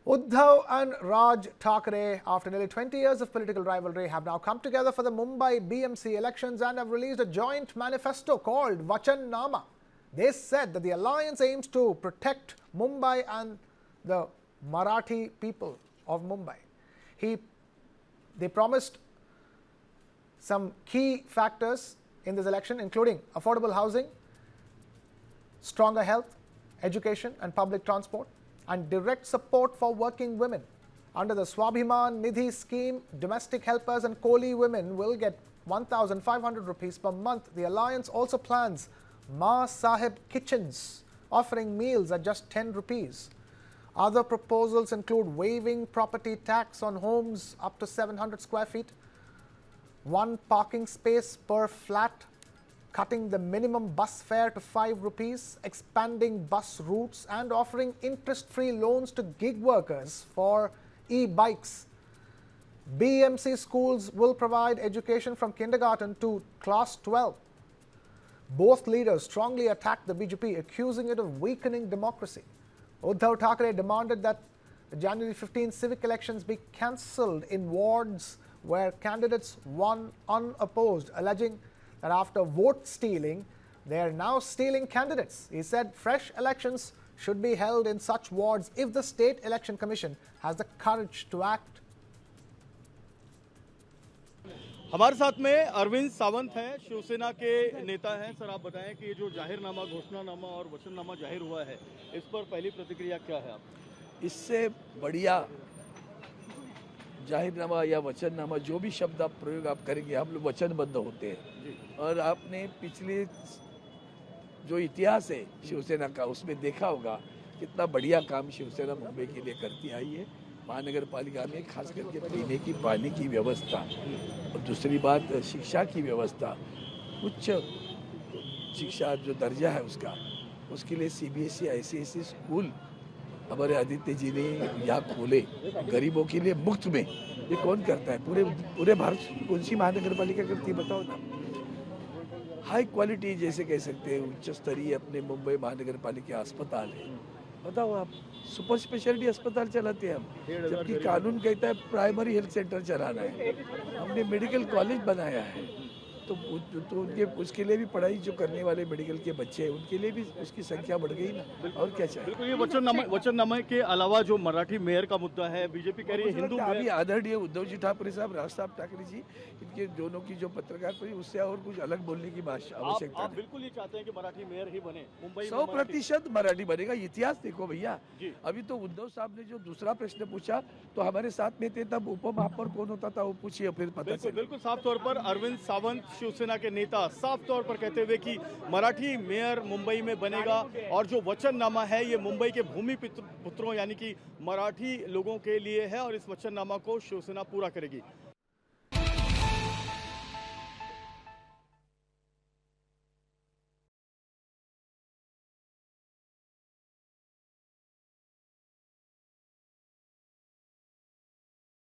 Uddhav and Raj Thackeray, after nearly 20 years of political rivalry, have now come together for the Mumbai BMC elections and have released a joint manifesto called Vachan Nama. They said that the alliance aims to protect Mumbai and the Marathi people of Mumbai. They promised some key factors in this election, including affordable housing, stronger health, education and public transport, and direct support for working women. Under the Swabhiman Nidhi scheme, domestic helpers and Koli women will get 1,500 rupees per month. The alliance also plans Ma Sahib kitchens, offering meals at just 10 rupees. Other proposals include waiving property tax on homes up to 700 square feet, one parking space per flat, cutting the minimum bus fare to 5 rupees, expanding bus routes and offering interest-free loans to gig workers for e-bikes. BMC schools will provide education from kindergarten to class 12. Both leaders strongly attacked the BJP, accusing it of weakening democracy. Uddhav Thackeray demanded that the January 15 civic elections be cancelled in wards where candidates won unopposed, alleging that after vote stealing, they are now stealing candidates. He said fresh elections should be held in such wards if the State Election Commission has the courage to act. हमारे साथ में अरविंद सावंत हैं, शिवसेना के नेता हैं। Sir, आप बताएं कि ये जो जाहिरनामा, घोषणानामा और वचननामा जाहिर हुआ है, इस पर पहली प्रतिक्रिया क्या है आप? इससे बढ़िया जाहिरनामा या वचननामा, जो भी शब्द आप प्रयोग आप करेंगे, हम लोग वचनबद्ध होते हैं। और आपने पिछले जो इतिहास है शिवसेना का, उसमें देखा होगा कितना बढ़िया काम शिवसेना मुंबई के लिए करती आई है। महानगर पालिका में खास करके पीने की पानी की व्यवस्था और दूसरी बात शिक्षा की व्यवस्था, उच्च शिक्षा जो दर्जा है उसके लिए CBSE ICSE स्कूल हमारे आदित्य जी ने यहाँ खोले, गरीबों के लिए मुफ्त में। ये कौन करता है? पूरे भारत कौन सी महानगर पालिका करती है, बताओ ना। हाई क्वालिटी जैसे कह सकते हैं, उच्च स्तरीय अपने मुंबई महानगर पालिका अस्पताल है। बताओ आप, सुपर स्पेशलिटी अस्पताल चलाते हैं हम, जबकि कानून कहता है प्राइमरी हेल्थ सेंटर चलाना है। हमने मेडिकल कॉलेज बनाया है, तो उनके उसके लिए भी पढ़ाई जो करने वाले मेडिकल के बच्चे हैं उनके लिए भी उसकी संख्या बढ़ गई ना, और क्या चाहिए। बिल्कुल, ये वचननामे के अलावा जो मराठी मेयर का मुद्दा है, बीजेपी कह रही है हिंदू अभी आदरणीय उद्धव जी ठाकरे साहब, राज साहब ठाकरे जी, इनके दोनों की जो पत्रकार पर, उससे और कुछ अलग बोलने की आवश्यकता आप बिल्कुल ये चाहते हैं कि मराठी मेयर ही बने मुंबई? 100% मराठी बनेगा। इतिहास देखो भैया, अभी तो उद्धव साहब ने जो दूसरा प्रश्न पूछा, तो हमारे साथ में थे तब उपमहापौर कौन होता था, वो पूछिए फिर पता चलेगा। बिल्कुल साफ तौर पर अरविंद सावंत शिवसेना के नेता साफ तौर पर कहते हुए कि मराठी मेयर मुंबई में बनेगा और जो वचननामा है ये मुंबई के भूमि पुत्रों यानी कि मराठी लोगों के लिए है और इस वचननामा को शिवसेना पूरा करेगी।